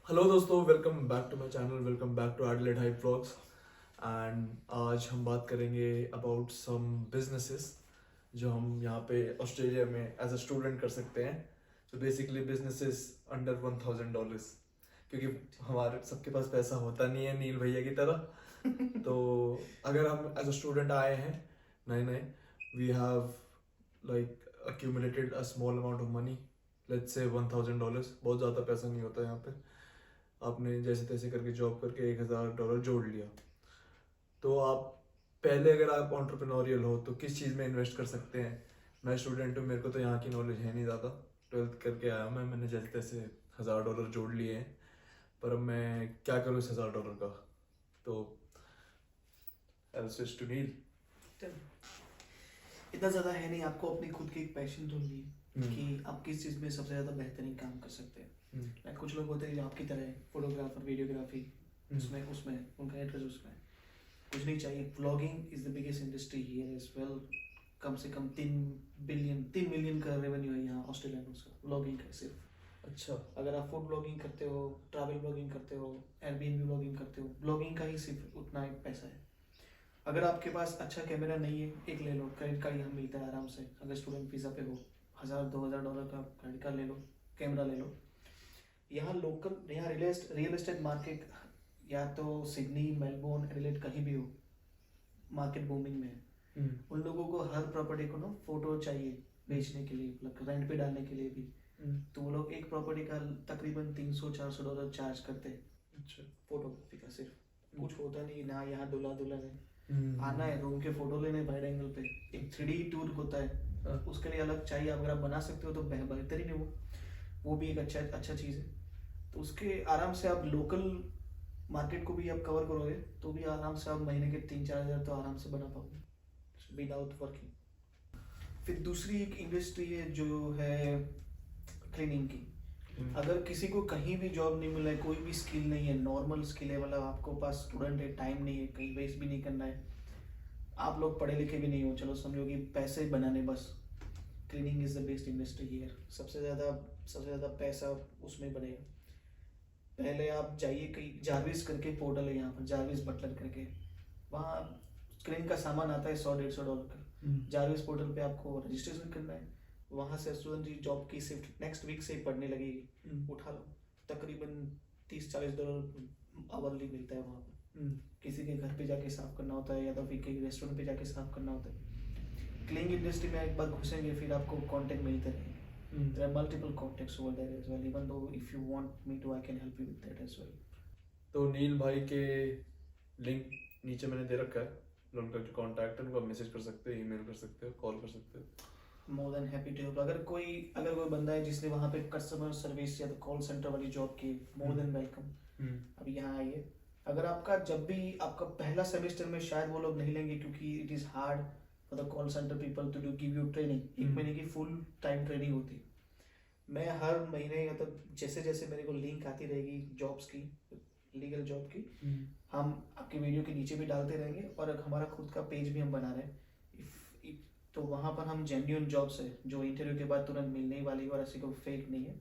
Hello दोस्तों, welcome back to my channel, welcome back to adlet hype vlogs. And आज हम बात करेंगे अबाउट सम बिजनेसेस जो हम यहाँ पे ऑस्ट्रेलिया में एज अ स्टूडेंट कर सकते हैं। तो बेसिकली बिजनेसेस अंडर $1,000, क्योंकि हमारे सबके पास पैसा होता नहीं है नील भैया की तरह। तो अगर हम एज अ स्टूडेंट आए हैं नए नए, we have like accumulated a small amount of money, let's say $1,000। बहुत ज़्यादा पैसा नहीं होता यहाँ पे। आपने जैसे तैसे करके जॉब करके $1,000 जोड़ लिया, तो आप पहले अगर आप ऑन्टरप्रेन्योरियल हो तो किस चीज़ में इन्वेस्ट कर सकते हैं। मैं स्टूडेंट हूँ, मेरे को तो यहाँ की नॉलेज है नहीं ज़्यादा। 12th करके आया मैंने जैसे तैसे $1,000 जोड़ लिए हैं, पर अब मैं क्या करूँ इस $1,000 का। तो स्विच टू नील। इतना ज़्यादा है नहीं, आपको अपनी खुद की एक पैशन ढूंढनी है कि आप किस चीज़ में सबसे ज़्यादा बेहतरीन काम कर सकते हैं। लाइक कुछ लोग होते हैं जो आपकी तरह फोटोग्राफर, वीडियोग्राफी, उसमें उसमें उनका इंटरेस्ट उसमें है। कुछ नहीं चाहिए, vlogging is the biggest industry here as well. कम से कम 3 मिलियन का रेवेन्यू है यहाँ ऑस्ट्रेलिया में उसका, व्लॉगिंग का सिर्फ। अच्छा, अगर आप फूड ब्लॉगिंग करते हो, ट्रैवल ब्लॉगिंग करते हो, एयरबीएनबी ब्लॉगिंग करते हो, ब्लॉगिंग का ही सिर्फ उतना एक पैसा है। अगर आपके पास अच्छा कैमरा नहीं है, एक ले लो, क्रेडिट कार्ड यहाँ मिलता है आराम से। अगर स्टूडेंट वीज़ा पे हो, $1,000-2,000 का क्रेडिट कार्ड ले लो, कैमरा ले लो। यहाँ लोकल, यहाँ रियल एस्टेट मार्केट, या तो सिडनी, मेलबोर्न, एडिलेड, कहीं भी हो, मार्केट बूमिंग में है। उन लोगों को हर प्रॉपर्टी को ना फोटो चाहिए बेचने के लिए, मतलब रेंट पे डालने के लिए भी। तो वो लोग एक प्रॉपर्टी का तकरीबन $300-400 चार्ज करते हैं। अच्छा, फोटोग्राफी का सिर्फ। कुछ होता नहीं ना यहाँ, दूल्हा दुल्हन है, आना है, रूम के फोटो लेने, वाइड एंगल पे एक 3D टूर होता है, उसके लिए अलग चाहिए। अगर आप बना सकते हो तो बेहतरीन है वो भी एक अच्छा चीज़ है। तो उसके आराम से आप लोकल मार्केट को भी आप कवर करोगे तो भी आराम से आप महीने के 3-4 हज़ार तो आराम से बना पाओगे विदाउट वर्किंग। फिर दूसरी एक इंडस्ट्री है जो है क्लीनिंग की। अगर किसी को कहीं भी जॉब नहीं मिला है, कोई भी स्किल नहीं है, नॉर्मल स्किल है, मतलब आपको पास स्टूडेंट है, टाइम नहीं है, कहीं वेस्ट भी नहीं करना है, आप लोग पढ़े लिखे भी नहीं हो, चलो समझो कि पैसे बनाने बस, cleaning is the best industry here. सबसे ज़्यादा पैसा उसमें बनेगा। पहले आप जाइए, कहीं जारविस करके पोर्टल है यहाँ पर, जारविस बटलर करके, वहाँ क्लीनिंग का सामान आता है $100-150 का। जारविस पोर्टल पे आपको रजिस्ट्रेशन करना है, वहाँ से स्टूडेंट की जॉब की शिफ्ट नेक्स्ट वीक से ही पढ़ने लगेगी। उठा लो, तकरीबन $30-40 आवरली मिलता है वहाँ पर। किसी के घर पे जाके साफ करना होता है, या तो फिर कहीं रेस्टोरेंट पे जाके साफ करना होता है। क्लीनिंग इंडस्ट्री में एक बार घुसेंगे फिर आपको कॉन्टेक्ट मिलते रहेंगे। There are multiple contacts over there as well. Even though if you want me to, I can help you with that as well. तो नील भाई के लिंक नीचे मैंने दे रखा है, उनका जो कॉन्टैक्ट है उनको मैसेज कर सकते हो, ईमेल कर सकते हो, कॉल कर सकते हो। More than happy to help. अगर कोई बंदा है जिसने वहाँ पे कस्टमर सर्विस या तो कॉल सेंटर वाली जॉब की, more than welcome. अभी यहाँ आइए। अगर आपका जब भी आपका पहला सेमेस्टर में शायद वो लोग नहीं लेंगे, क्योंकि it is hard for the call centre people to give you training. 1 महीने की फुल टाइम ट्रेनिंग होती है। मैं हर महीने, मतलब जैसे जैसे मेरे को लिंक आती रहेगी जॉब्स की, लीगल जॉब की, हम आपके वीडियो के नीचे भी डालते रहेंगे। और हमारा खुद का पेज भी हम बना रहे हैं, तो वहाँ पर हम जेन्युइन जॉब्स है जो इंटरव्यू के बाद तुरंत मिलने ही वाली है और ऐसे कोई फेक नहीं है,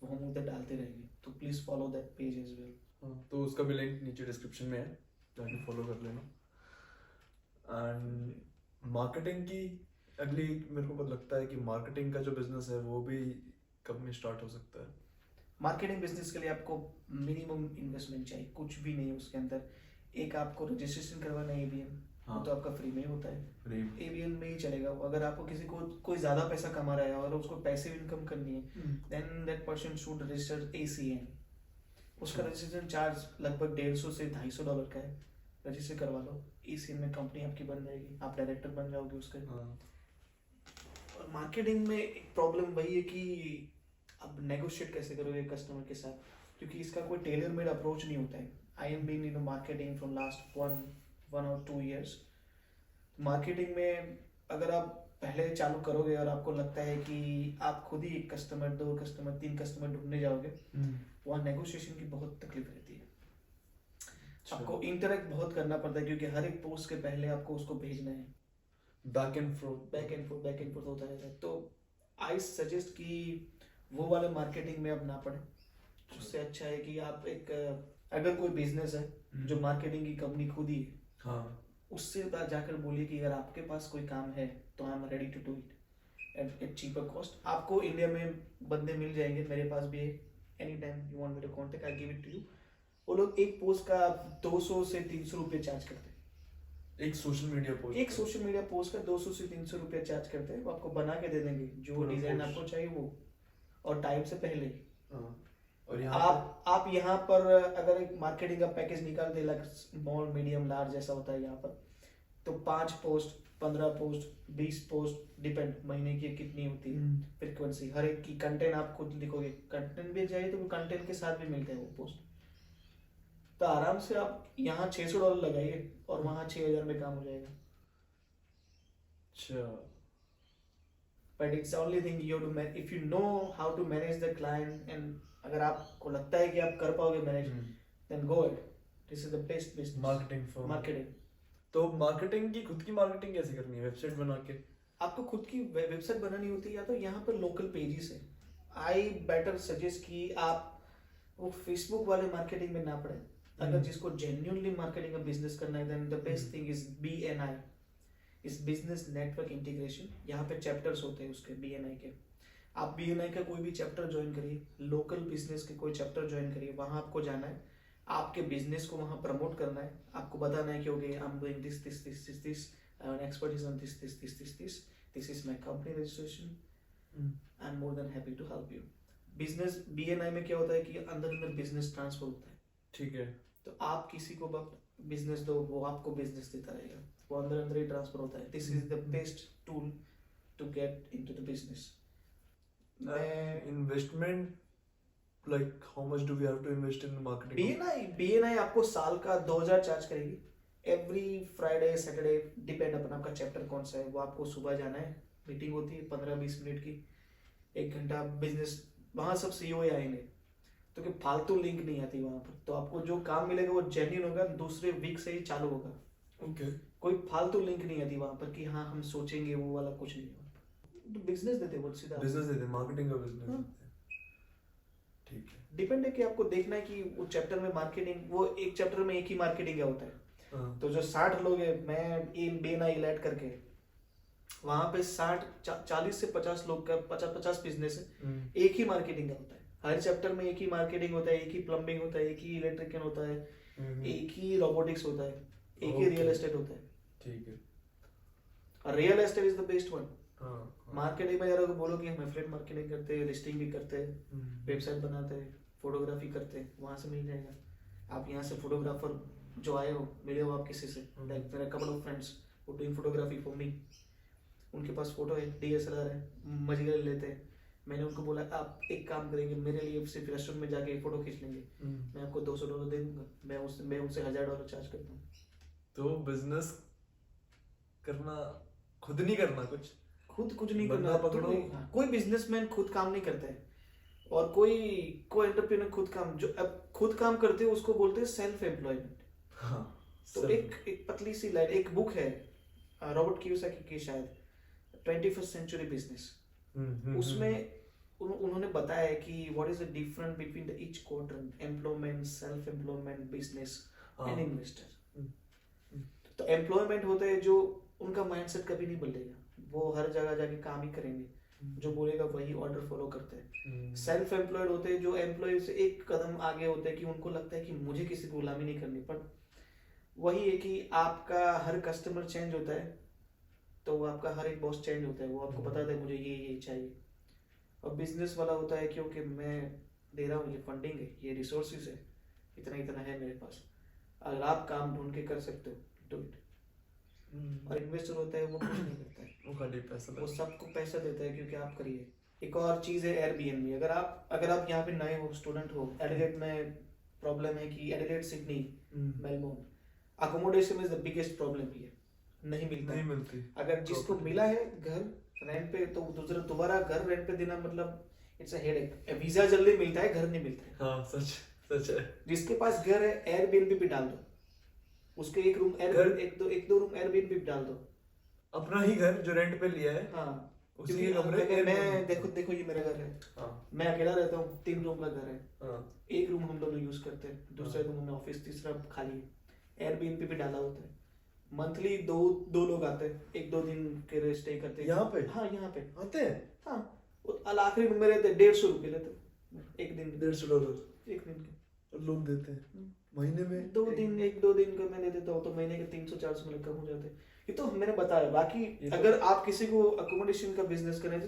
वो हम उधर डालते रहेंगे। तो please follow that page as well. हाँ, तो उसका भी लिंक नीचे डिस्क्रिप्शन में है, जाके फॉलो कर लेना। एंड मार्केटिंग की अगली, मेरे को पता लगता है कि मार्केटिंग का जो बिजनेस है वो भी कब में स्टार्ट हो सकता है। मार्केटिंग बिजनेस के लिए आपको मिनिमम इन्वेस्टमेंट चाहिए, कुछ भी नहीं है उसके अंदर। एक आपको रजिस्ट्रेशन करवाना है ABN, वो तो आपका फ्री में ही होता है, ABN में ही चलेगा। अगर आपको किसी को कोई ज़्यादा पैसा कमा रहा है और उसको पैसिव इनकम करनी है, then that person should register ACN। उसका रजिस्ट्रेशन चार्ज लगभग $150 से $250 का है। रजिस्टर करवा लो, ACN में कंपनी आपकी बन जाएगी, आप डायरेक्टर बन जाओगे उसके। और मार्केटिंग में एक प्रॉब्लम वही है कि अब नेगोशिएट कैसे करोगे कस्टमर के साथ, क्योंकि इसका कोई टेलर मेड अप्रोच नहीं होता है। I am been in marketing from last 1 or 2 years। Marketing में अगर आप पहले चालू करोगे और आपको लगता है कि आप खुद ही 1 कस्टमर, 2 कस्टमर, 3 कस्टमर ढूंढने जाओगे, वहाँ नेगोशिएशन की बहुत तकलीफ रहती है। आपको इंटरेक्ट बहुत करना पड़ता है, क्योंकि हर एक पोस्ट के पहले आपको उसको भेजना है, बैक एंड फोर्थ होता रहता है। तो आई सजेस्ट कि वो वाले मार्केटिंग में अब ना पड़े, उससे अच्छा है कि आप एक अगर कोई बिजनेस है जो मार्केटिंग की कंपनी खुद ही है, हाँ उससे जाकर बोलिए कि अगर आपके पास कोई काम है तो I am ready to do it at cheaper cost. आपको इंडिया में बंदे मिल जाएंगे, मेरे पास भी है, any time you want me to contact I give it to you. वो लोग एक पोस्ट का 200 से 300 रुपये चार्ज करते हैं। एक सोशल मीडिया पोस्ट, एक सोशल मीडिया पोस्ट का 200 से 300 रुपये चार्ज करते हैं। वो आपको बना के दे देंगे जो पूरा डिजाइन post। आपको चाहिए वो, और टाइम से पहले ही। हाँ। और यहाँ आप यहाँ पर अगर एक मार्केटिंग का पैकेज निकाल दे, लाइक स्मॉल मीडियम लार्ज ऐसा होता है यहाँ पर, तो 5 पोस्ट 15 पोस्ट 20 पोस्ट डिपेंड महीने की कितनी होती है फ्रीक्वेंसी, हर एक की कंटेंट आप खुद लिखोगे, कंटेंट भी चाहिए तो वो कंटेंट के साथ भी मिलते हैं वो पोस्ट। तो आराम से आप यहाँ $600 लगाइए और वहाँ 6000 में काम हो जाएगा। अच्छा, but it's only thing you to manage, if you know how to manage the client, and अगर आपको लगता है कि आप कर पाओगे manage, then go it, this is the best business. Marketing for marketing, तो मार्केटिंग की खुद की मार्केटिंग कैसे करनी है? वेबसाइट बना के? आपको खुद की वेबसाइट बनानी होती है, या तो यहाँ पर लोकल पेजेस है। आई बेटर सजेस्ट कि आप वो फेसबुक वाले मार्केटिंग में ना पड़े। अगर जिसको जेन्युइनली मार्केटिंग का बिजनेस करना है, then the best thing is BNI, इस बिजनेस नेटवर्क इंटीग्रेशन। यहाँ पे चैप्टर्स होते हैं उसके BNI के। आप BNI का कोई भी चैप्टर ज्वाइन करिए, लोकल बिजनेस के कोई चैप्टर ज्वाइन करिए, वहाँ आपको जाना है, आपके बिजनेस को वहाँ प्रमोट करना है, आपको बताना है कि okay I am doing this this this this this, I am expertise on this this this this this, this is my company registration, I am more than happy to help you. Business BNI में क्या होता है कि अंदर अंदर business transfer होता है। ठीक है। तो आप किसी को बिजनेस दो, वो आपको बिजनेस देता रहेगा, वो अंदर अंदर ही ट्रांसफर होता है। This is the best tool to get into the business. Investment, like how much do we have to invest in marketing? BNI आपको साल का 2000 चार्ज करेगी। एवरी फ्राइडे सैटरडे डिपेंड अपन आपका चैप्टर कौन सा है, वो आपको सुबह जाना है, मीटिंग होती है 15-20 मिनट की, 1 घंटा बिजनेस, वहाँ सब CEO आएंगे, तो कि फालतू लिंक नहीं आती वहाँ पर। तो आपको जो काम मिलेगा वो जेन्युइन होगा, दूसरे वीक से ही चालू होगा। ओके। कोई फालतू लिंक नहीं आती वहाँ पर कि हाँ हम सोचेंगे, वो वाला कुछ नहीं है। तो बिजनेस देते वो सीधा बिजनेस देते, मार्केटिंग का बिजनेस देते। ठीक है। डिपेंड है कि आपको देखना है कि वो चैप्टर में मार्केटिंग, वो एक चैप्टर में एक ही मार्केटिंग का होता है। तो जो 60 लोग हैं, मैं BNI ऐड करके, वहाँ पे 40 से 50 लोग का 50 बिजनेस है, एक ही मार्केटिंग का होता है। हर चैप्टर में एक ही मार्केटिंग होता है, एक ही प्लम्बिंग होता है, एक ही इलेक्ट्रिकल होता है, एक ही रोबोटिक्स होता है, एक ही रियल एस्टेट होता है। ठीक है। और real estate is the best one. Marketing में अगर बोलो कि हम एफिलिएट मार्केटिंग करते हैं, लिस्टिंग भी करते हैं, वेबसाइट बनाते हैं, फोटोग्राफी करते हैं, वहाँ से मिल जाएगा। आप यहाँ से फोटोग्राफर जो आए हो, मिले हो आप किसी से, लाइक मेरा कपल ऑफ फ्रेंड्स वो डूइंग फोटोग्राफी फॉर मी, उनके पास फोटो है, DSLR है, मजे के लेते हैं। मैंने उनको बोला आप एक काम करेंगे, मेरे लिए सिर्फ रेस्टोरेंट में जाके फोटो खींच लेंगे, मैं आपको $200 दे दूंगा। मैं उनसे $1000 चार्ज करता हूँ। तो बिजनेस करना, खुद नहीं करना, कुछ नहीं बंदा करना, पकड़ो। कोई बिजनेसमैन खुद काम नहीं करता है, और कोई एंटरप्रेन्योर खुद काम, जो अब खुद काम करते हैं उसको बोलते हैं सेल्फ एम्प्लॉयमेंट। तो एक पतली सी लाइन, एक बुक है रॉबर्ट कियोसाकी की शायद, 21st सेंचुरी बिजनेस, उसमें उन्होंने बताया है कि what is the difference between the each quadrant, employment, self employment, business and investor. तो एम्प्लॉयमेंट होता है जो उनका माइंडसेट कभी नहीं बदलेगा, वो हर जगह जाके काम ही करेंगे, जो बोलेगा वही ऑर्डर फॉलो करते हैं। सेल्फ एम्प्लॉयड होते हैं जो एम्प्लॉय से एक कदम आगे होते हैं, कि उनको लगता है कि मुझे किसी को गुलामी नहीं करनी। पर वही है कि आपका हर कस्टमर चेंज होता है, तो वो आपका हर एक बॉस चेंज होता है, वो आपको बताता है मुझे ये चाहिए। और बिजनेस वाला होता है क्योंकि मैं दे रहा हूँ, ये फंडिंग है, ये रिसोर्सेज है, इतना है मेरे पास, अगर आप काम ढूंढ के कर सकते हो डू इट। और इन्वेस्टर होता है वो कुछ नहीं करता है, वो खाली पैसा, वो सबको पैसा देता है क्योंकि आप करिए। एक और चीज़ है Airbnb। अगर आप यहाँ पे नए हो, स्टूडेंट हो, एडिलेड में प्रॉब्लम है कि Adelaide, Sydney, Melbourne, accommodation is the biggest problem है, नहीं मिलती। अगर जिसको मिला है घर रेंट पे, तो दोबारा घर रेंट पे देना मतलब इट्स अ हेडेक। वीजा जल्दी मिलता है, घर नहीं मिलता है। हाँ, सच है। जिसके पास घर है Airbnb भी डाल दो, उसके एक दो रूम Airbnb भी डाल दो, अपना ही घर जो रेंट पे लिया है। हाँ, उसी क्योंकि के कमरे मैं देखो ये मेरा घर है, हाँ मैं अकेला रहता हूँ, 3 रूम का घर है, हाँ एक रूम हम दोनों यूज करते हैं, दूसरा रूम में ऑफिस, तीसरा खाली है। एयरबीएनबी पे डाला होता है, मंथली दो लोग आते हैं, 1-2 दिन के लिए स्टे करते हैं यहाँ पे? हाँ यहाँ पे आते हैं हाँ। आखिरी रूम में रहते हैं, 150 रुपये लेते हैं, एक दिन $150 एक दिन के। लोग देते हैं महीने में 2 दिन 1-2 दिन का मैं ले देता हूँ, तो महीने के 300-400 में कम हो जाते हैं। ये तो मैंने बताया। बाकी अगर आप किसी को अकोमोडेशन का बिजनेस करें,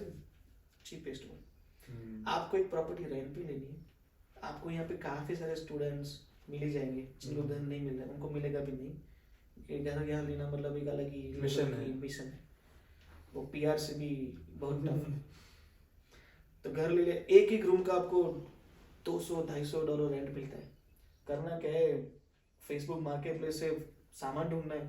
चीपेस्ट वन, आपको एक प्रॉपर्टी रेंट पे लेनी है, आपको यहाँ पे काफी सारे स्टूडेंट्स मिल ही जाएंगे जिनको घर नहीं मिल रहा है, उनको मिलेगा भी नहीं। ये घर यहाँ लेना मतलब एक अलग ही मिशन है, वो पीआर से भी बहुत टफ है। तो घर ले ले, एक रूम का आपको $200-250 रेंट मिलता है। करना क्या है, फेसबुक मार्केट प्लेस से सामान ढूंढना है,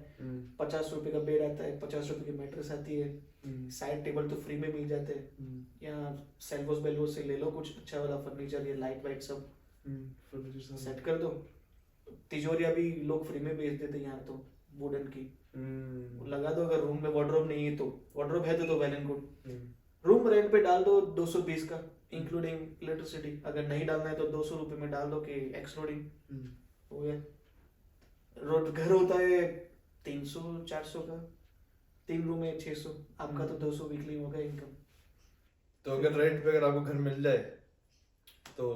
50 रुपए का बेड आता है, 50 रुपए की मैट्रेस आती है, साइड टेबल तो फ्री में मिल जाते हैं, यहाँ सेल्वोस बेल्वोस से ले लो कुछ अच्छा वाला फर्नीचर, ये लाइट वाइट सब सेट कर दो। तिजोरियां भी लोग फ्री में बेच देते हैं यहाँ तो, वुडन की लगा दो। अगर रूम में वार्डरोब नहीं है तो, वार्डरोब है तो well and good. Room rent पे डाल दो 220 का इंक्लूडिंग इलेक्ट्रिसिटी, अगर नहीं डालना है तो 200 रुपए में डाल दो कि एक्सलोडिंग हो गया। घर होता है 300-400 का, 3 रूम है 600, आपका तो 200 वीकली होगा इनकम। तो अगर रेंट पे अगर आपको घर मिल जाए तो,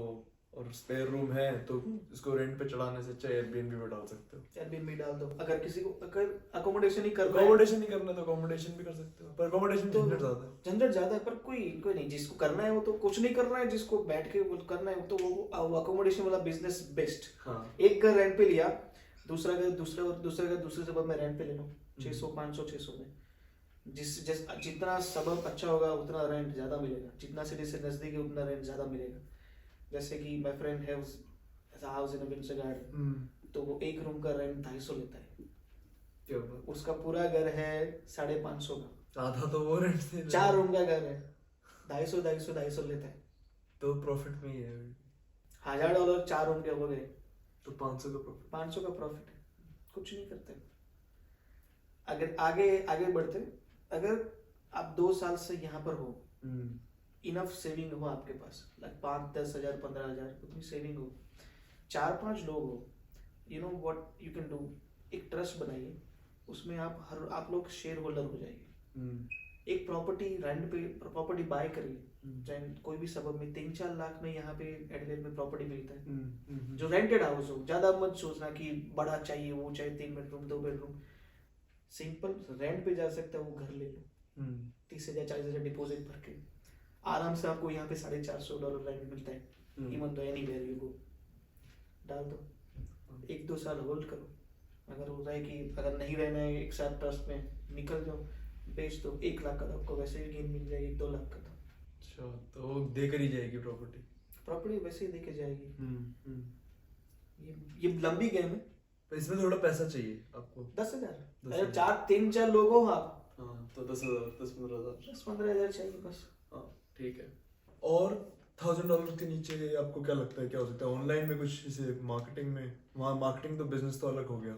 और स्पेयर रूम है तो इसको रेंट पे चढ़ाने से अच्छा एयरबीएनबी पे डाल सकते हो। एयरबीएनबी डाल दो। अगर किसी को अगर अकोमोडेशन ही करना तो अकोमोडेशन भी कर सकते हो, पर अकोमोडेशन तो झंझट ज्यादा है। झंझट ज्यादा है, पर कोई नहीं, जिसको करना है वो तो कुछ नहीं करना है, जिसको बैठ के वो करना है तो वो अकोमोडेशन वाला बिजनेस बेस्ट। हाँ एक घर रेंट पे लिया, दूसरा घर दूसरे सबब में रेंट पे ले लो, 600-500-600 में। जितना सबब अच्छा होगा उतना रेंट ज्यादा मिलेगा, जितना सिटी से नजदीक है उतना रेंट ज्यादा मिलेगा। जैसे कि माय फ्रेंड है हाउस इन विंडसर गार्डन, तो वो एक रूम का रेंट 250 लेता है, उसका पूरा घर है 550 का, आधा तो वो रेंट से 4 रूम का घर है, 250 लेता है, तो प्रॉफिट में ही है। $1000 4 रूम के हो गए, तो 500 का प्रॉफिट, 500 का प्रॉफिट है। कुछ नहीं करते। अगर आगे बढ़ते, अगर आप 2 साल से यहाँ पर हो, इनफ सेविंग हो आपके पास, लाइक 5-10 हजार 15 हजार उतनी सेविंग हो, 4-5 लोग हो, you know what you can do, एक ट्रस्ट बनाइए, उसमें आप लोग शेयर होल्डर हो जाइए। एक प्रॉपर्टी रेंट पे प्रॉपर्टी बाय करिए, चाहे कोई भी सबब में 3-4 लाख में यहाँ पे एडिलेड में प्रॉपर्टी मिलता है, जो रेंटेड हाउस हो। ज्यादा मत सोचना कि बड़ा चाहिए, वो चाहे 3 बेडरूम 2 बेडरूम, सिंपल रेंट पे जा सकता है वो घर ले लो, 30,000-40,000 डिपॉजिट भर के आराम से आपको यहाँ पे $450 रेंट मिलता है। Even though anywhere you go, डाल दो, 1-2 साल होल्ड करो। अगर हो रहा है कि अगर नहीं रहना है एक साथ ट्रस्ट में, निकल जाओ, बेच दो, 1 लाख का तो आपको वैसे ही गेन मिल जाएगी, 2 लाख का तो। अच्छा, तो देकर ही जाएगी प्रॉपर्टी वैसे ही देके जाएगी। ये लंबी गेम है। तो इसमें थोड़ा पैसा चाहिए आपको। 10,000 अगर 3-4 लोग हो आप, तो 10,000 10-15 हजार चाहिए बस। ठीक है। और $1,000 के नीचे आपको क्या लगता है क्या हो सकता है ऑनलाइन में कुछ, जैसे मार्केटिंग में? वहाँ मार्केटिंग तो बिजनेस तो अलग हो गया,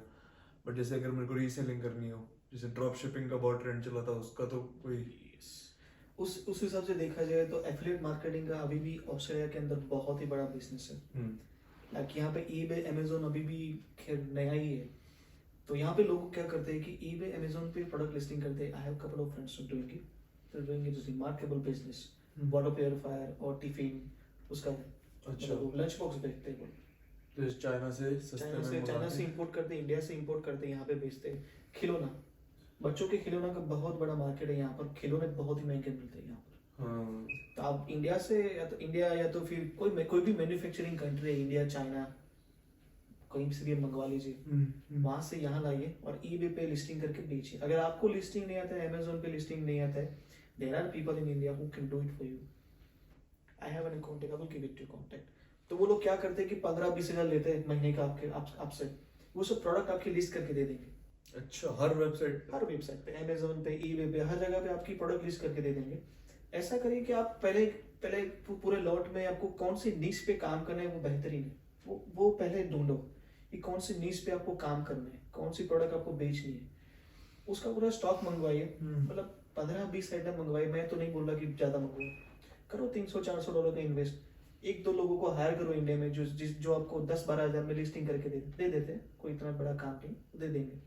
बट जैसे अगर मेरे को रीसेलिंग करनी हो, जैसे ड्रॉप शिपिंग का बहुत ट्रेंड चला था, उसका तो कोई उस हिसाब से देखा जाए तो एफिलिएट मार्केटिंग का अभी भी ऑस्ट्रेलिया के अंदर बहुत ही बड़ा बिजनेस है। लाइक यहाँ पे eBay Amazon अभी भी खैर नया ही है, तो यहाँ पे लोग क्या करते हैं कि eBay Amazon पे प्रोडक्ट लिस्टिंग करते हैं। I have couple of friends doing it, they are doing it is remarkable business. Water purifier और टिफिन, उसका अच्छा लंच बॉक्स बेचते हैं, तो चाइना से चाइना से इंपोर्ट करते हैं, इंडिया से इंपोर्ट करते हैं, यहाँ पे बेचते हैं। खिलौना, बच्चों के खिलौना का बहुत बड़ा मार्केट है यहाँ पर, खिलौने बहुत ही महंगे मिलते हैं यहाँ पर। तो आप इंडिया से या तो फिर कोई भी मैन्युफैक्चरिंग कंट्री है, इंडिया चाइना कहीं से भी मंगवा लीजिए, वहां से यहाँ लाइए और eBay पे लिस्टिंग करके बेचिए। अगर आपको लिस्टिंग नहीं आता है, Amazon पे लिस्टिंग नहीं आता है, there are people in India who can do it for you. I have an contact, I will give it to contact. तो वो लोग क्या करते हैं कि 15-20 हजार लेते हैं महीने का आपसे, वो सब प्रोडक्ट आपकी लिस्ट करके दे देंगे। अच्छा, हर वेबसाइट पे, Amazon पे, eBay पे, हर जगह पे आपकी प्रोडक्ट लिस्ट करके दे देंगे। ऐसा करिए कि आप पहले पूरे लॉट में आपको कौन सी नीश पे काम करना है वो बेहतरीन है, वो पहले ढूंढो कि कौन सी नीश पे आपको काम करना है, कौन सी प्रोडक्ट आपको बेचनी है, उसका पूरा स्टॉक मंगवाइए। मतलब 15-20 आइटम मंगवाई, मैं तो नहीं बोल रहा कि ज्यादा मंगवाओ, करो $300-400 का इन्वेस्ट, एक दो लोगों को हायर करो इंडिया में जो आपको 10-12 हज़ार में लिस्टिंग करके दे देते हैं, कोई इतना बड़ा काम नहीं, दे देंगे,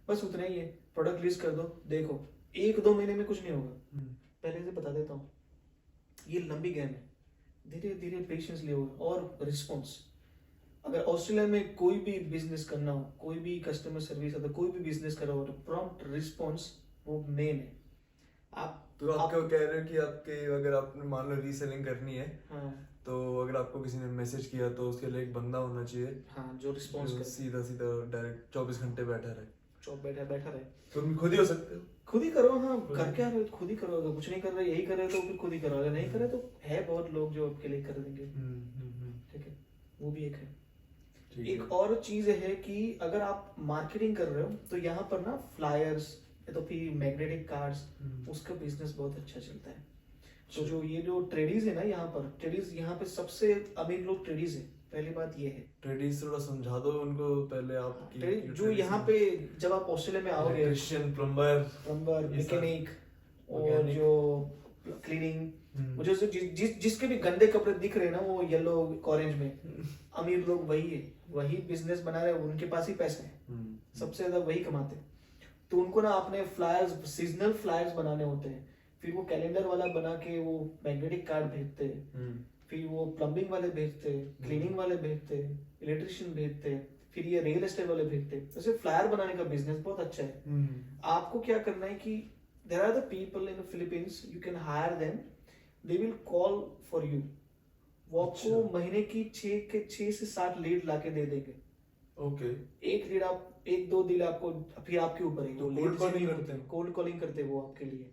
बस उतना ही है। प्रोडक्ट लिस्ट कर दो, देखो 1-2 महीने में कुछ नहीं होगा। पहले से बता देता हूँ, ये लंबी गेम है, धीरे धीरे पेशेंसली होगा। और रिस्पॉन्स, अगर ऑस्ट्रेलिया में कोई भी बिजनेस करना हो, कोई भी कस्टमर सर्विस अगर कोई भी बिजनेस कर रहा हो, तो प्रॉम्प्ट रिस्पॉन्स वो मेन है। तो आप क्यों कह रहे हो कि आपके अगर आपने मान लो रीसेलिंग करनी है, हाँ, तो अगर आपको किसी ने मैसेज किया तो उसके लिए एक बंदा होना चाहिए, हाँ, जो रिस्पॉन्स जो करे, सीधा सीधा डायरेक्ट 24 घंटे बैठा रहे। चौप बैठा रहे। तुम खुद ही हो सकते हो, खुद ही करो, हाँ, कर क्या रहे हो, खुद ही करो। अगर कुछ नहीं कर रहे, यही कर रहे तो फिर खुद ही करो, अगर नहीं करे तो है बहुत लोग जो आपके लिए कर देंगे। ठीक है, वो भी एक है। एक और चीज है कि अगर आप मार्केटिंग कर रहे हो तो यहाँ पर ना फ्लायर्स तो फिर मैग्नेटिक कार्ड्स, उसका बिजनेस बहुत अच्छा चलता है। तो जो ये जो ट्रेडीज है ना, यहाँ पर ट्रेडीज, यहाँ पे सबसे अमीर लोग ट्रेडीज है, पहली बात ये है। ट्रेडीज थोड़ा समझा दो उनको पहले आप जो यहाँ पे जब आप ऑस्ट्रेलिया में आओगे, इलेक्ट्रिशियन, प्लम्बर, मैकेनिक और जो क्लीनिंग, मुझे जिसके भी गंदे कपड़े दिख रहे हैं ना वो येलो ऑरेंज में, अमीर लोग वही है, वही बिजनेस बना रहे हैं, उनके पास ही पैसा है, सबसे ज्यादा वही कमाते हैं। तो उनको ना अपने फ्लायर्स, सीजनल फ्लायर्स बनाने होते हैं, फिर वो कैलेंडर वाला बना के वो मैग्नेटिक कार्ड भेजते हैं, फिर वो प्लम्बिंग वाले भेजते हैं, क्लीनिंग वाले भेजते हैं, इलेक्ट्रिशियन भेजते हैं, फिर ये रियल एस्टेट वाले भेजते हैं। जैसे फ्लायर बनाने का बिजनेस बहुत अच्छा है। आपको क्या करना है कि there are the people in Philippines, you can hire them, they will call for you, वो आपको महीने की 6 से 7 लीड लाके दे देंगे। ओके, एक लीड आप 1-2 डील आपको, फिर आपके ऊपर है। तो कोल्ड कॉलिंग करते हैं, कोल्ड कॉलिंग करते हैं वो आपके लिए,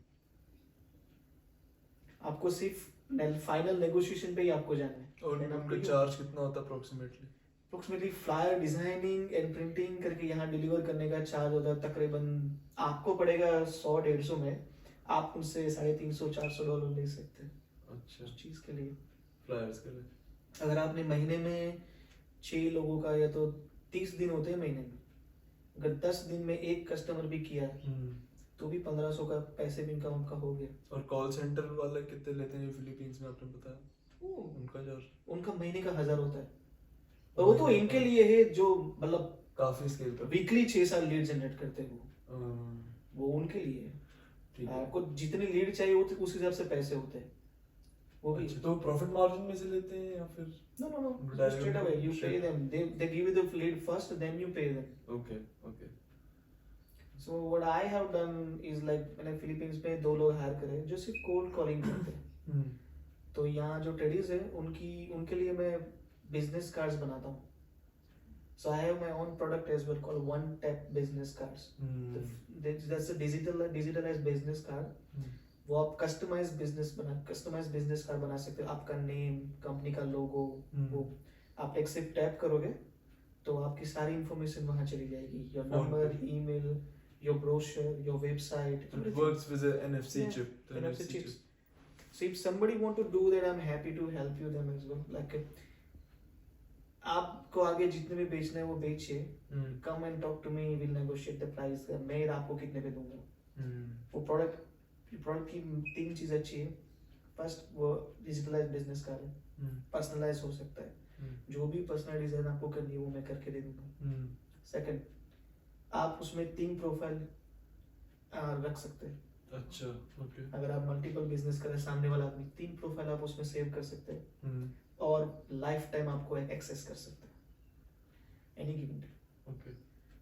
आपको सिर्फ फाइनल नेगोशिएशन पे ही आपको जाना है। और उनका चार्ज कितना होता है approximately? Flyer designing and printing करके यहाँ डिलीवर करने का चार्ज होता है तकरीबन आपको पड़ेगा 100-150 में, आप उनसे $350-400 ले सकते हैं। अच्छा, उस चीज के लिए, फ्लायर्स के लिए। अगर आपने महीने में 6 लोगों का, या तो 30 दिन होते हैं महीने में, अगर 10 दिन में एक कस्टमर भी किया तो भी 1500 का पैसे भी इनकम उनका हो गया। और कॉल सेंटर वाले कितने लेते हैं फिलीपींस में, आपने बताया उनका चार्ज? उनका महीने का 1000 होता है, और वो तो इनके लिए है जो मतलब काफी स्केल पे वीकली 6-7 लीड जनरेट करते हैं, वो उनके लिए है। आपको जितनी लीड चाहिए वो उस हिसाब से पैसे होते हैं वो भी। अच्छा, तो प्रॉफिट मार्जिन में से लेते हैं या फिर? No, straight away you pay them, they give you the lead first, then you pay them. Okay. So what I have done is like, मैंने फिलीपींस में 2 लोग हायर करे जो सिर्फ कोल्ड कॉलिंग करते हैं। तो यहाँ जो ट्रेडीज है उनके लिए मैं बिजनेस कार्ड्स बनाता हूँ। So I have my own product as well called One Tap Business Cards. That's a digitalized business card. वो आप कस्टमाइज बिजनेस कार्ड बना सकते हो, आपका नेम, कंपनी का लोगो, वो आप एक सिर्फ टैप करोगे तो आपकी सारी इंफॉर्मेशन वहां चली जाएगी, your number, email, your brochure, your website. It works with an NFC chip. NFC chips. So if somebody want to do that, I'm happy to help you them as well. Like आपको आगे जितने भी बेचना है वो बेचिए, come and talk to me, we'll negotiate the price, मैं आपको कितने पे दूंगा। वो प्रोडक्ट की 3 चीज अच्छी है। फर्स्ट, वो डिजिटलाइज बिजनेस कार्ड है, पर्सनलाइज हो सकता है, जो भी पर्सनल डिजाइन आपको करनी है वो मैं करके दे दूंगा। सेकंड, आप उसमें 3 प्रोफाइल रख सकते हैं। अच्छा, ओके। अगर आप मल्टीपल बिजनेस कर रहे हैं, सामने वाला आदमी 3 प्रोफाइल आप उसमें सेव कर सकते हैं, और लाइफ टाइम आपको एक्सेस कर सकते हैं एनी गिवन टाइम। ओके,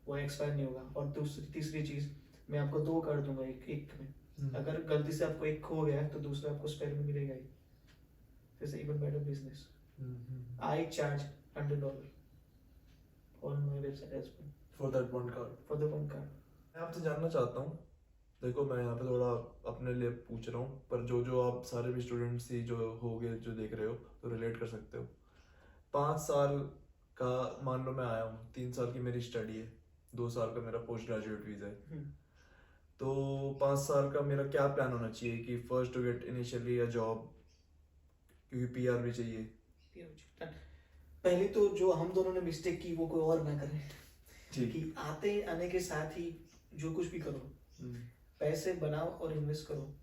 वो एक्सपायर नहीं होगा। और तीसरी चीज, मैं आपको 2 कार्ड दूंगा एक में, अगर गलती से आपको एक खो गया तो दूसरा आपको स्पेयर में मिलेगा ही। जैसे even better business, I charge $100 on my website as well for that one card. मैं आपसे जानना चाहता हूँ, देखो मैं यहाँ पे थोड़ा अपने लिए पूछ रहा हूँ, पर जो आप सारे भी स्टूडेंट्स ही जो होगे जो देख रहे हो तो रिलेट कर सकते हो। 5 साल का मान लो मैं आया हूँ, 3 साल की मेरी स्टडी है, 2 साल का मेरा पोस्ट ग्रेजुएट वीजा है, तो 5 साल का मेरा क्या प्लान होना चाहिए कि first to get initially a job, क्योंकि पीआर भी चाहिए। पहले तो जो हम दोनों ने मिस्टेक की वो कोई और ना करे, कि आने के साथ ही जो कुछ भी करो, पैसे बनाओ और इन्वेस्ट करो।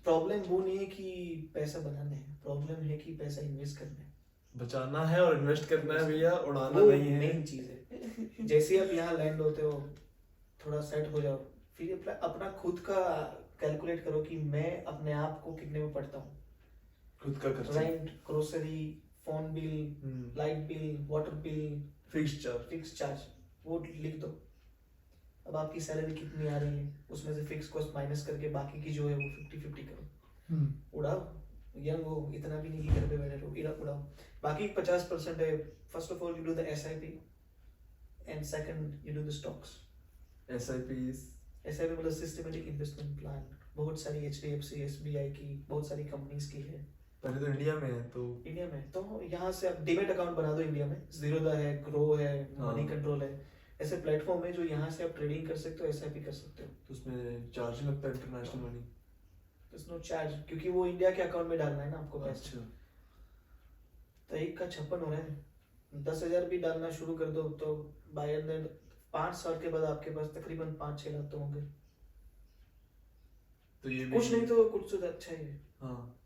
प्रॉब्लम वो नहीं है कि पैसा बनाना है, प्रॉब्लम है कि पैसा इन्वेस्ट करना है। बचाना है और इन्वेस्ट करना है भैया, उड़ाना वो नहीं है। मेन चीज है। जैसे आप यहाँ लैंड होते हो, थोड़ा सेट हो जाओ, फिर अपना खुद का कैलकुलेट करो कि मैं अपने आप को कितने में पड़ता हूँ। खुद का खर्चा, rent, grocery, phone bill, light bill, water bill, fix charge, वो लिख दो। अब आपकी सैलरी कितनी आ रही है, उसमें से फिक्स कॉस्ट माइनस करके बाकी की जो है वो 50-50 करो। उड़ाओ, यंग हो, इतना भी नहीं कि घर पे बैठे रहो, उड़ाओ। बाकी 50% है। First of all you do the SIP and second you do the stocks. SIP मतलब सिस्टमेटिक इन्वेस्टमेंट प्लान। बहुत सारी HDFC, SBI की, बहुत सारी कंपनीज की है। पहले तो इंडिया में है, तो इंडिया में तो यहाँ से आप डीमेट अकाउंट बना दो। इंडिया में ज़ीरोधा है, ग्रो है, मनी कंट्रोल है, ऐसे प्लेटफॉर्म है जो यहाँ से आप ट्रेडिंग कर सकते हो, SIP कर सकते हो। तो उसमें चार्ज नहीं लगता international money? There's no charge, क्योंकि वो इंडिया के अकाउंट में डालना है ना आपको पैसा। अच्छा, तो एक का 56 हो रहा है, 10,000 भी डालना शुरू कर दो तो बाय एंड 5 साल के बाद आपके पास तकरीबन 5-6 लाख तो होंगे। तो ये कुछ नहीं तो कुछ तो अच्छा ही है। हाँ,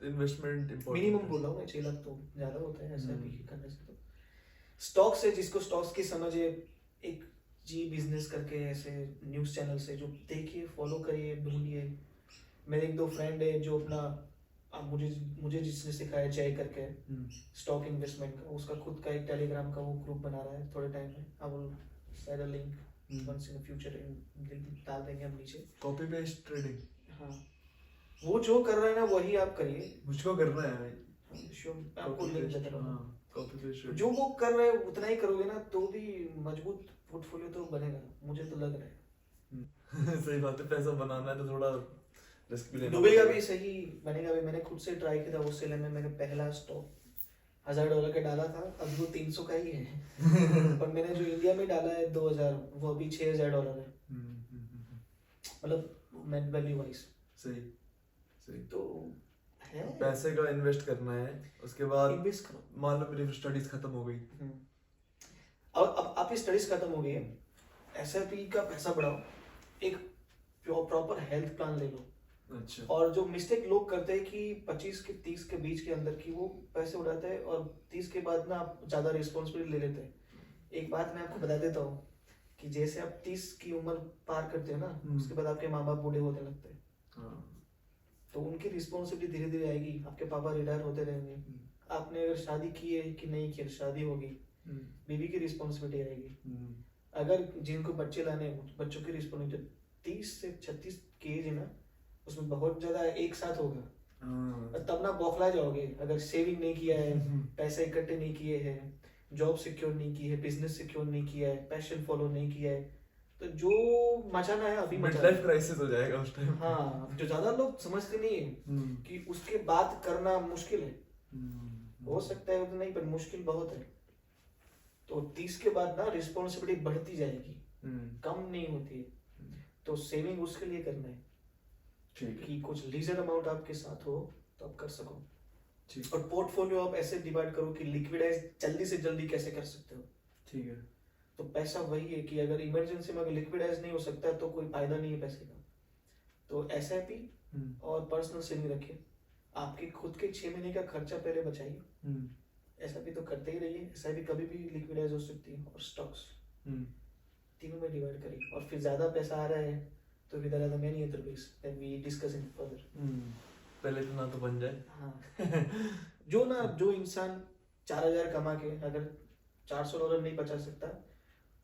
इन्वेस्टमेंट इम्पोर्टेंट मिनिमम बोल रहा हूँ मैं, 6 लाख तो ज्यादा होता है SIP करने से। तो स्टॉक्स है, जिसको स्टॉक्स की समझ है, एक जी बिजनेस करके ऐसे न्यूज़ चैनल से जो देखिए, फॉलो करिए, ढूंढिए। मेरे 1-2 फ्रेंड है जो अपना मुझे जिसने सिखाया, जय करके, स्टॉक इन्वेस्टमेंट का, उसका खुद का एक टेलीग्राम का वो ग्रुप बना रहा है। थोड़े टाइम में I will share a link once in future, डाल देंगे हम नीचे। कॉपी पेस्ट ट्रेडिंग, हाँ, वो जो कर रहा है ना वही आप करिए। मुझको करना है भाई। आपको लिंक देता रहूंगा। कॉपी पेस्ट जो वो कर रहे हैं उतना ही करोगे ना तो भी मजबूत पोर्टफोलियो तो बनेगा, मुझे तो लग रहा है। सही बात है, पैसा बनाना है तो थोड़ा रिस्क भी लेना डूबेगा भी सही, बनेगा भी। मैंने खुद से ट्राई किया था, उस में मैंने पहला स्टॉक $1,000 का डाला था, अभी वो 300 का ही है। पर मैंने जो इंडिया में डाला है 2,000, वो अभी $6,000 है। मतलब वैल्यू वाइज सही सही। तो है, पैसे का इन्वेस्ट करना है, उसके बाद इन्वेस्ट करो। मान लो मेरी स्टडीज खत्म हो गई, अब आपकी स्टडीज खत्म हो गई है, SIP का पैसा बढ़ाओ, एक प्रॉपर हेल्थ प्लान ले लो। अच्छा, और जो मिस्टेक लोग करते हैं कि 25 के 30 के बीच के अंदर की वो पैसे उड़ाते हैं और 30 के बाद ना आप ज्यादा रिस्पॉन्सिबिलिटी ले लेते हैं। एक बात मैं आपको बता देता हूँ कि जैसे आप 30 की उम्र पार करते हो ना, उसके बाद आपके माँ बाप बूढ़े होने लगते हैं। तो उनकी रिस्पॉन्सिबिलिटी धीरे धीरे आएगी, आपके पापा रिटायर होते रहेंगे। आपने अगर शादी की है कि नहीं की, शादी होगी, बीवी की रिस्पॉन्सिबिलिटी आएगी। अगर जिनको बच्चे लाने हैं, बच्चों की रिस्पॉन्सिबिलिटी 30 से 36 की एज है ना, उसमें बहुत ज्यादा एक साथ होगा। तब ना बौखला जाओगे अगर सेविंग नहीं किया है, पैसे इकट्ठे नहीं किए हैं, जॉब सिक्योर नहीं की है, बिजनेस सिक्योर नहीं किया है, पैशन फॉलो नहीं किया है, तो जो मचाना है अभी मिड लाइफ क्राइसिस हो जाएगा उस टाइम। हाँ, जो ज्यादा लोग समझते नहीं है कि उसके बाद करना मुश्किल है। हो सकता है उतना नहीं, पर मुश्किल बहुत है। तो 30 के बाद ना रिस्पॉन्सिबिलिटी बढ़ती जाएगी, कम नहीं होती है। तो सेविंग उसके लिए करना है कि कुछ लीजर अमाउंट आपके साथ हो तो आप कर सको। और पोर्टफोलियो आप ऐसे डिवाइड करो कि लिक्विडाइज जल्दी से जल्दी कैसे कर सकते हो। ठीक है। तो पैसा वही है कि अगर इमरजेंसी में अगर लिक्विडाइज नहीं हो सकता तो कोई फायदा नहीं है पैसे का। तो SIP और पर्सनल सेविंग रखिए। आपके खुद के 6 महीने का खर्चा पहले बचाइए। SIP तो करते ही रहिए, SIP कभी भी लिक्विडाइज हो सकती है। और स्टॉक्स तीनों में डिवाइड करिए। और फिर ज्यादा पैसा आ रहा है तो भी there are many other ways that we discussing further। पहले इतना तो बन जाए। हाँ। जो इंसान 4,000 कमा के अगर $400 नहीं बचा सकता,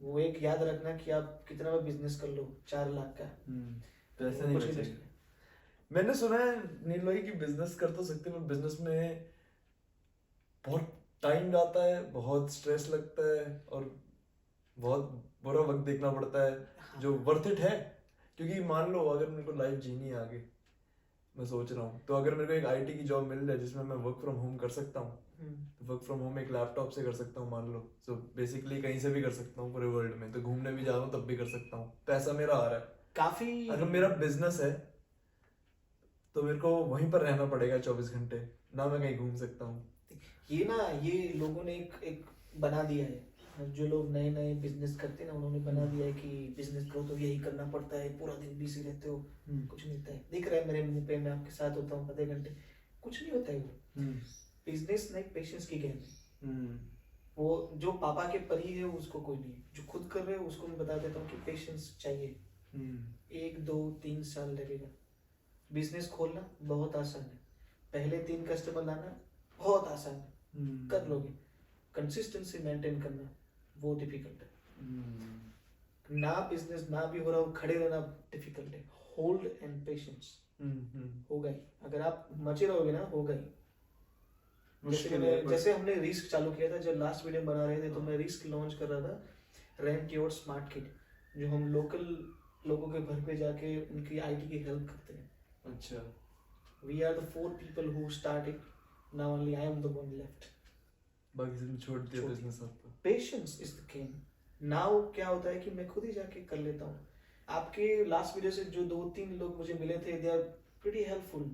वो एक याद रखना कि आप कितना भी बिजनेस कर लो 4 लाख का, पैसे नहीं बचेंगे। मैंने सुना है नील भाई कि बिजनेस कर तो सकते हैं, बिजनेस में बहुत टाइम जाता है, बहुत स्ट्रेस लगता है और बहुत बुरा वक्त देखना पड़ता है। हाँ। जो वर्थ इट है, क्योंकि मान लो अगर मेरे को लाइफ जीनी है आगे, मैं सोच रहा हूँ, तो अगर मेरे को एक IT की जॉब मिल जाए जिसमें मैं वर्क फ्रॉम होम कर सकता हूँ, वर्क फ्रॉम होम एक लैपटॉप से कर सकता हूँ मान लो, तो बेसिकली कहीं से भी कर सकता हूँ पूरे वर्ल्ड में, तो घूमने भी जा रहा हूँ तब भी कर सकता हूँ, पैसा मेरा आ रहा है काफी। अगर मेरा बिजनेस है तो मेरे को वहीं पर रहना पड़ेगा 24 घंटे, ना मैं कहीं घूम सकता हूँ। ये लोगों ने एक बना दिया है जो लोग नए नए बिजनेस करते हैं ना, उन्होंने बना दिया है कि बिजनेस करो तो यही करना पड़ता है, पूरा दिन बिजी रहते हो, कुछ नहीं होता है। दिख रहा है मेरे मुंह पे, मैं आपके साथ होता हूँ आधे घंटे, कुछ नहीं होता है वो। बिजनेस ना एक पेशेंस की गेम है। वो जो पापा के परी है उसको कोई नहीं है, जो खुद कर रहे हो उसको मैं बता देता हूँ कि पेशेंस चाहिए। 1 2 3 साल लगेगा। बिजनेस खोलना बहुत आसान है, पहले 3 कस्टमर लाना बहुत आसान है, कर लोगे। कंसिस्टेंसी मेंटेन करना वो डिफिकल्ट है। ना बिजनेस ना भी हो रहा हो, खड़े रहना डिफिकल्ट है। होल्ड एंड पेशेंस होगा ही, अगर आप मचे रहोगे ना होगा ही। जैसे हमने रिस्क चालू किया था, जब लास्ट वीडियो बना रहे थे तो मैं रिस्क लॉन्च कर रहा था, रेंट योर स्मार्ट किट, जो हम लोकल लोगों के घर पे जाके उनकी आईटी की हेल्प करते हैं। अच्छा। We are the 4 people who started. Now only I am the one left. बाकी सबने छोड़ दिया बिजनेस आपका। Patience is the king. Now क्या होता है कि मैं खुद ही जाके कर लेता हूँ। आपके लास्ट वीडियो से जो 2-3 लोग मुझे मिले थे, they are pretty helpful.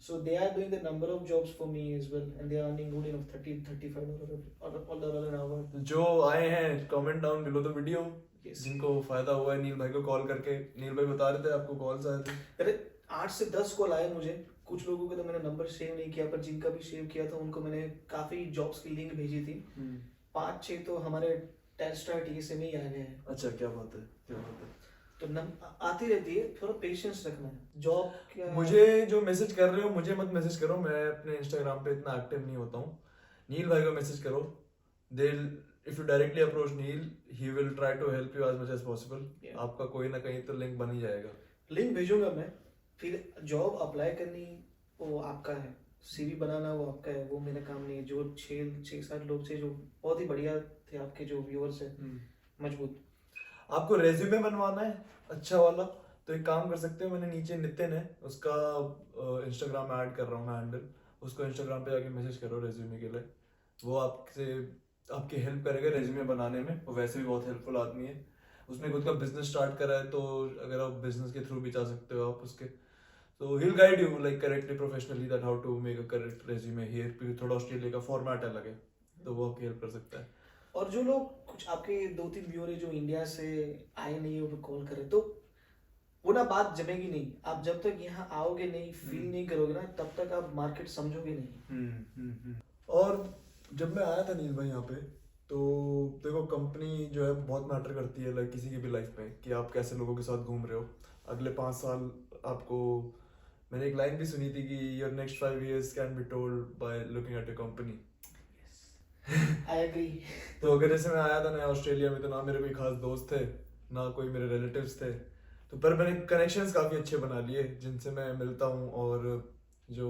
So they are doing the number of jobs for me as well, and they are earning good enough $30-35 an hour. जो आए हैं comment down below the video, Yes. जिनको फायदा हुआ है नील भाई को कॉल करके। नील भाई बता रहे थे आपको कॉल्स आए थे। अरे 8 से 10 कॉल आए मुझे। कुछ लोगों के तो मैंने नंबर सेव नहीं किया, पर जिनका भी सेव किया था उनको मैंने काफी जॉब्स की लिंक भेजी थी। 5-6 तो हमारे टेलस्टार टीएसए में ही आ गए हैं। अच्छा, क्या बात है, क्या बात है। तो आती रहती है, थोड़ा पेशेंस रखना है। जॉब क्या, मुझे जो मैसेज कर रहे हो मुझे मत मैसेज करो, मैं अपने इंस्टाग्राम पे इतना एक्टिव नहीं होता हूँ। नील भाई को मैसेज करो। They if you directly approach Neel, he will try to help you as much as possible. आपका कोई ना कहीं तो लिंक बन ही जाएगा। लिंक भेजूंगा मैं। फिर जॉब अप्लाई करनी वो आपका है, सीवी बनाना वो आपका है, वो मेरा काम नहीं है। जो 6-7 लोग थे जो बहुत ही बढ़िया थे, आपके जो व्यूअर्स है मजबूत। आपको रेज्यूमे बनवाना है अच्छा वाला, तो एक काम कर सकते हो, मैंने नीचे नितिन है उसका इंस्टाग्राम में ऐड कर रहा हूँ मैं हैंडल, उसको इंस्टाग्राम पे जाके मैसेज करो रेज्यूमे के लिए। वो आपकी हेल्प करेगा रेज्यूमे बनाने में। वो वैसे भी बहुत हेल्पफुल आदमी है। उसने खुद का बिजनेस स्टार्ट करा है, तो अगर आप बिजनेस के थ्रू भी जा सकते हो आप उसके। So he'll guide you like correctly professionally that how to make a correct resume here। क्योंकि थोड़ा ऑस्ट्रेलिया का फॉर्मेट अलग है, तो वो आपकी हेल्प कर सकता है। और जो लोग कुछ आपके 2-3 व्यूअर है जो इंडिया से आए नहीं हो, कॉल करे, तो वो ना बात जमेगी नहीं। आप जब तक यहाँ आओगे नहीं, फील नहीं करोगे ना, तब तक आप मार्केट समझोगे नहीं। और जब मैं आया था नील भाई यहाँ पे, तो देखो कंपनी जो है बहुत मैटर करती है लाइक किसी की भी लाइफ में, कि आप कैसे लोगों के साथ घूम रहे हो। अगले 5 साल आपको, मैंने एक लाइन भी सुनी थी कि your next 5 years can be told by looking at your company. I agree. तो अगर जैसे मैं आया था नया ऑस्ट्रेलिया में, तो ना मेरे कोई खास दोस्त थे, ना कोई मेरे रिलेटिव्स थे, तो पर मैंने कनेक्शंस काफ़ी अच्छे बना लिए जिनसे मैं मिलता हूँ, और जो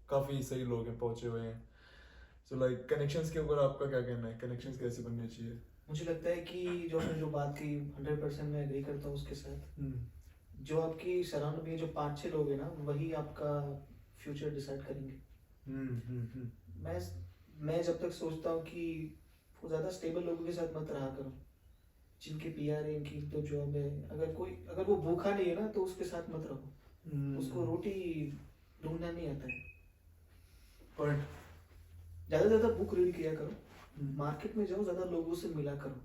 काफ़ी सही लोग हैं, पहुँचे हुए हैं। सो लाइक कनेक्शंस के ऊपर आपका क्या कहना है, कनेक्शंस कैसे बनने चाहिए? मुझे लगता है कि जो हमने जो बात की 100% मैं एग्री करता हूँ उसके साथ। जो आपकी सराउंड में जो 5-6 लोग हैं ना, वही आपका फ्यूचर डिसाइड करेंगे। मैं जब तक सोचता हूँ कि वो ज़्यादा स्टेबल लोगों के साथ मत रहा करो, जिनके पीआर है, इनकी तो जॉब है। अगर वो भूखा नहीं है ना, तो उसके साथ मत रहो। उसको रोटी ढूंढना नहीं आता है। पर ज़्यादा से ज़्यादा बुक रीड किया करो, मार्केट में जाओ, ज़्यादा लोगों से मिला करो।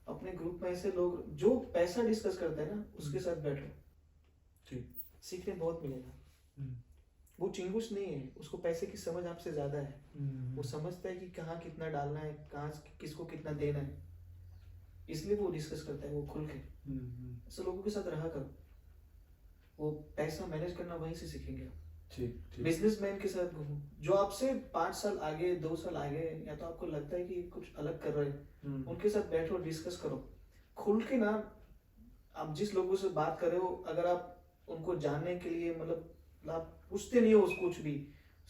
अपने ग्रुप में ऐसे लोग जो पैसा डिस्कस करते हैं ना, उसके साथ बैठो, ठीक, सीखने बहुत मिलेगा। वो चिंगुस नहीं है, उसको पैसे की समझ आपसे ज्यादा है। वो समझता है कि कहाँ कितना डालना है, कहाँ किसको कितना देना है, इसलिए वो डिस्कस करता है वो खुल के। ऐसे लोगों के साथ रहा करो, वो पैसा मैनेज करना वहीं से सीखेंगे। ठीक। बिजनेसमैन के साथ घूमो, जो आपसे 5 साल आगे, 2 साल आगे, या तो आपको लगता है कि कुछ अलग कर रहे हैं, उनके साथ बैठो, डिस्कस करो खुल के ना। आप जिस लोगों से बात कर रहे हो, अगर आप उनको जानने के लिए मतलब आप पूछते नहीं हो उसको कुछ भी,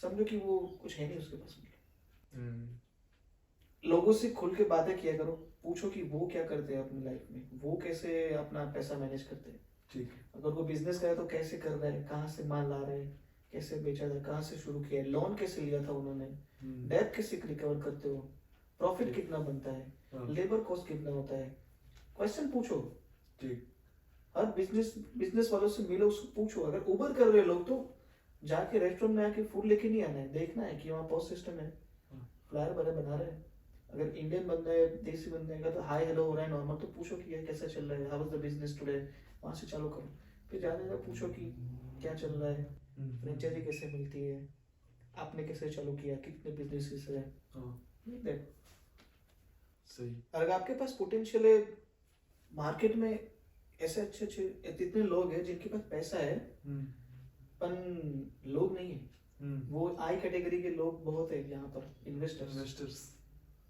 समझो कि वो कुछ है नहीं उसके पास। लोगों से खुल के बातें किया करो, पूछो कि वो क्या करते हैं अपनी लाइफ में, वो कैसे अपना पैसा मैनेज करते हैं। ठीक है, अगर वो बिजनेस करे तो कैसे कर रहा है, कहाँ से माल ला रहे हैं, कैसे बेचा था, कहाँ से शुरू किया, लोन कैसे लिया था उन्होंने, डेट कैसे रिकवर करते हो, प्रॉफिट कितना बनता है, लेबर कॉस्ट कितना होता है, क्वेश्चन पूछो। ठीक, हर बिजनेस वालों से मिलो, उसको पूछो। अगर उबर कर रहे लोग तो जाके रेस्टोरेंट में आके फूड लेके नहीं आना है, देखना है कि वहाँ पॉज सिस्टम है, फ्लायर बना रहे हैं। अगर इंडियन बंदा है, देसी बंदा है तो हाय हेलो हो रहा है नॉर्मल, तो पूछो कि यार कैसा चल रहा है, how is the business today, वहाँ से चालू करो। फिर ज़्यादा पूछो कि क्या चल रहा है, फ्रेंचाइजी कैसे मिलती है, आपने कैसे चालू किया, कितने बिजनेसेस है, देख। सही। अगर आपके पास पोटेंशियल है, मार्केट में ऐसे अच्छे अच्छे इतने लोग हैं जिनके पास पैसा है पर लोग नहीं है, वो आई कैटेगरी के लोग बहुत है यहाँ पर, इन्वेस्टर्स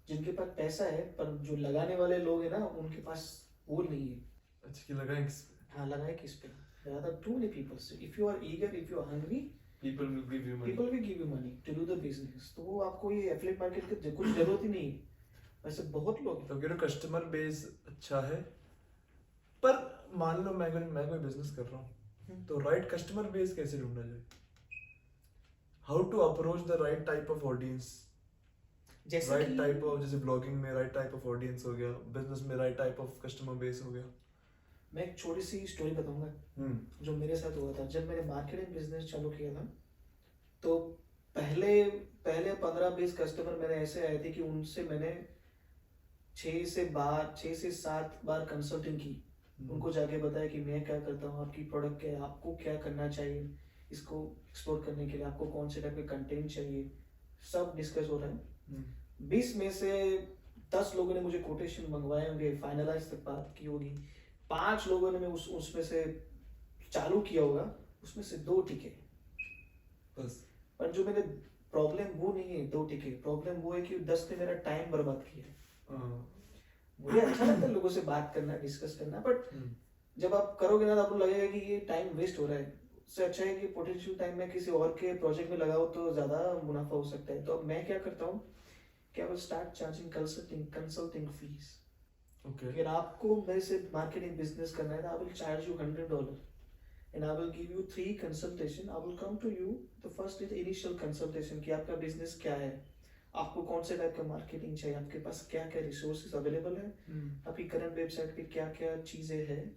जिनके पास पैसा है पर जो लगाने वाले लोग हैं ना उनके पास वो नहीं है। अच्छा, कि लगाएं किस पे? हाँ, लगाए किस पे? rather too many people, so if you are eager, if you are hungry, people will give you money to do the business। तो वो आपको ये एफिलिएट मार्केट की कुछ जरूरत ही नहीं है। वैसे बहुत लोग, तो अगर कस्टमर बेस अच्छा है, पर मान लो मैं कोई बिजनेस कर रहा हूँ, तो राइट कस्टमर बेस कैसे ढूंढा जाए? How to approach the right type of audience? जैसे राइट टाइप ऑफ, जैसे ब्लॉगिंग में राइट टाइप ऑफ ऑडियंस हो गया, बिजनेस में right type of customer base हो गया। मैं एक छोटी सी स्टोरी बताऊंगा जो मेरे साथ हुआ था। जब मैंने मार्केटिंग बिजनेस चालू किया था तो पहले 15-20 कस्टमर मेरे ऐसे आए थे कि उनसे मैंने 6 से 7 बार कंसल्टिंग की। उनको जाके बताया कि मैं क्या करता हूँ, आपकी प्रोडक्ट क्या है, आपको क्या करना चाहिए, इसको एक्सप्लोर करने के लिए आपको कौन से टाइप के कंटेंट चाहिए, सब डिस्कस हो रहा है। 20 में से 10 लोगों ने मुझे कोटेशन मंगवाए होंगे, फाइनलाइज तक बात की होगी। 5 लोगों ने मैं उसमें से चालू किया होगा, उसमें से 2 टिके बस। पर जो मेरे प्रॉब्लम वो नहीं है 2 टिके, प्रॉब्लम वो है कि 10 ने मेरा टाइम बर्बाद किया। मुझे अच्छा लगता है लोगों से बात करना, डिस्कस करना, बट जब आप करोगे ना तो आपको लगेगा कि ये टाइम वेस्ट हो रहा है। उससे अच्छा है कि पोटेंशियल टाइम में किसी और के प्रोजेक्ट में लगाओ तो ज्यादा मुनाफा हो सकता है। तो अब मैं क्या करता हूँ कि I will start charging consulting fees. अगर आपको मेरे से मार्केटिंग बिजनेस करना है तो I will charge you $100 and I will give you 3 consultation। I will come to you, the first is initial consultation कि आपका बिजनेस क्या है, आपको कौन से टाइप का मार्केटिंग चाहिए, आपके पास क्या क्या रिसोर्सेज अवेलेबल है, आपकी करंट वेबसाइट पे क्या क्या चीजें हैं।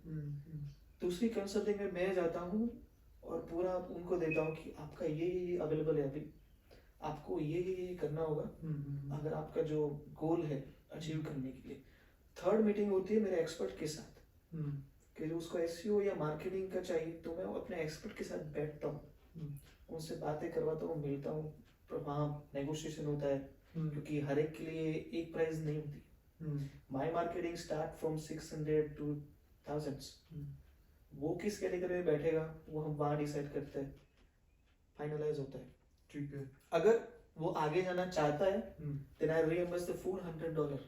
दूसरी कंसल्टिंग में मैं जाता हूँ और पूरा उनको देता हूँ कि आपका ये अवेलेबल है, अभी आपको ये करना होगा अगर आपका जो गोल है अचीव करने के लिए। थर्ड मीटिंग होती है मेरे एक्सपर्ट के साथ कि उसको एसईओ या मार्केटिंग का चाहिए, तो मैं अपने एक्सपर्ट के साथ बैठता हूँ, उनसे बातें करवाता हूँ, मिलता हूँ, वहाँ नेगोशिएशन होता है क्योंकि हर एक के लिए एक प्राइस नहीं होती। My marketing start from 600 to thousands। वो किस कैटेगरी में बैठेगा वो हम वहाँ डिसाइड करते हैं, फाइनलाइज होता है। ठीक है। अगर वो आगे जाना चाहता है then I reimburse the full $100।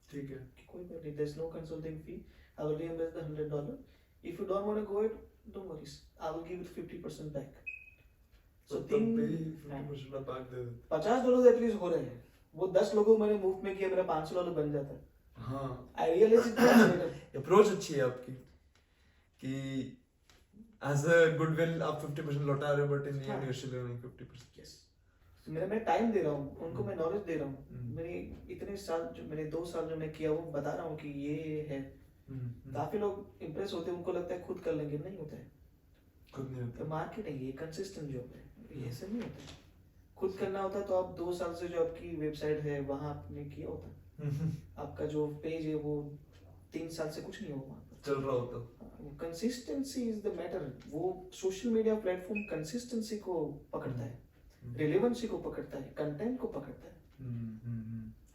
ठीक है, कोई बात नहीं, there's no consulting fee, I will reimburse the $100। If you don't want to go it, don't worry, I will give it 50% back। So $50 at least हो रहे हैं। वो 10 लोगों मैंने मूव में किया, मेरा $500 बन जाता है। हाँ, आइडियलिस्टिक अप्रोच अच्छी है आपकी कि एज अ गुडविल आप 50% लौटा रहे हो, but in the end you are still earning 50%। Yes, मैं टाइम दे रहा हूँ उनको, मैं नॉलेज दे रहा हूँ। मेरे इतने साल जो मैंने 2 साल जो मैं किया वो बता रहा हूँ कि ये है। काफी लोग इम्प्रेस होते हैं, उनको लगता है खुद कर लेंगे, नहीं होता है, खुद नहीं होता। मार्केटिंग ये कंसिस्टेंट जॉब है, ये ऐसे नहीं होता है। खुद करना होता है तो आप 2 साल से जो आपकी वेबसाइट है वहाँ आपने किया होता है, आपका जो पेज है वो 3 साल से कुछ नहीं हुआ वहाँ पर चल रहा होता। Consistency is the matter. वो सोशल मीडिया प्लेटफॉर्म कंसिस्टेंसी को पकड़ता है, रिलेवेंसी को पकड़ता है, कंटेंट को पकड़ता है।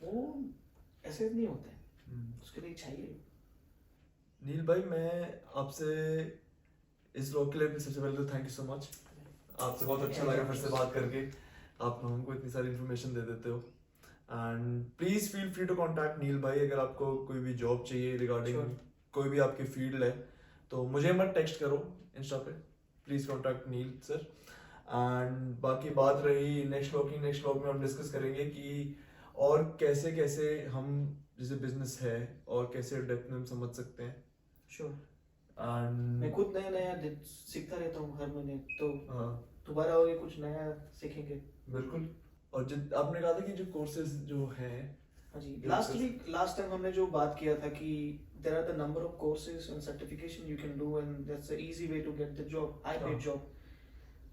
वो ऐसे नहीं होता है, उसके लिए चाहिए। नील भाई, मैं आपसे इस व्लॉग के लिए सबसे पहले तो थैंक यू सो मच। आपसे बहुत अच्छा लगा फिर से बात करके, आप हमको इतनी सारी इन्फॉर्मेशन दे देते हो। And please feel free to contact Neel भाई, अगर आपको कोई भी जॉब चाहिए रिगार्डिंग कोई भी आपकी फील्ड है तो मुझे मत टेक्स्ट करो इंस्टा पे, please contact Neel sir. And बाकी बात रही नेक्स्ट व्लॉग में हम डिस्कस करेंगे कि और कैसे कैसे हम जैसे बिजनेस है और कैसे डेप्थ में हम समझ सकते हैं। श्योर। एंड मैं खुद नया सीखता रहता हूँ हर महीने, तो दोबारा और कुछ नया सीखेंगे। बिल्कुल। और जो आपने कहा था कि जो कोर्सेज जो हैं, हाँ जी, लास्ट टाइम हमने जो बात किया था कि there are the number of courses and certification you can do and that's the easy way to get the job, high paid job।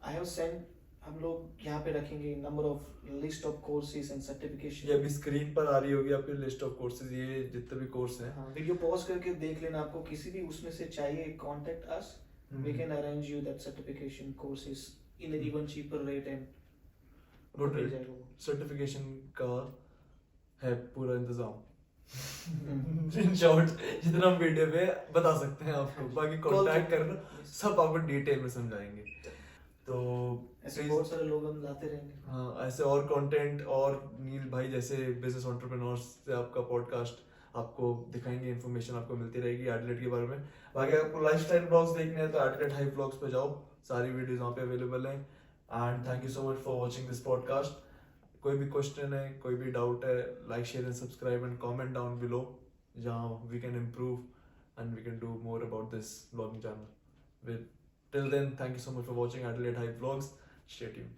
I have sent हम लोग यहाँ पे रखेंगे number of list of courses and ये certification. अभी screen पर आ रही होगी आपकी लिस्ट ऑफ कोर्सेज, ये जितने भी कोर्स हैं। हाँ, वीडियो पॉज करके देख लेना, आपको किसी भी उसमें से चाहिए contact us, we can arrange you that certification courses in an even cheaper rate and good rate. Certification का है पूरा इंतजाम। इन शॉर्ट जितना हम वीडियो पे बता सकते हैं आपको, बाकी कांटेक्ट करना सब आपको डिटेल में समझाएंगे। तो ऐसे बहुत सारे लोग हम लाते रहेंगे। हाँ, ऐसे और कंटेंट और नील भाई जैसे बिजनेस एंटरप्रेन्योर्स से आपका पॉडकास्ट आपको दिखाएंगे, इन्फॉर्मेशन आपको मिलती रहेगी एडलेट के बारे में। बाकी आपको लाइफस्टाइल ब्लॉग्स देखने हैं तो एडलेट हाई ब्लॉग्स पे जाओ, सारी वीडियोस वहाँ पे अवेलेबल हैं। And thank you so much for watching this podcast. कोई भी क्वेश्चन है, कोई भी डाउट है, like share and subscribe and comment down below, जहाँ we can improve and we can do more about this blogging channel. Till then, thank you so much for watching Adelaide Hype Vlogs. Stay tuned.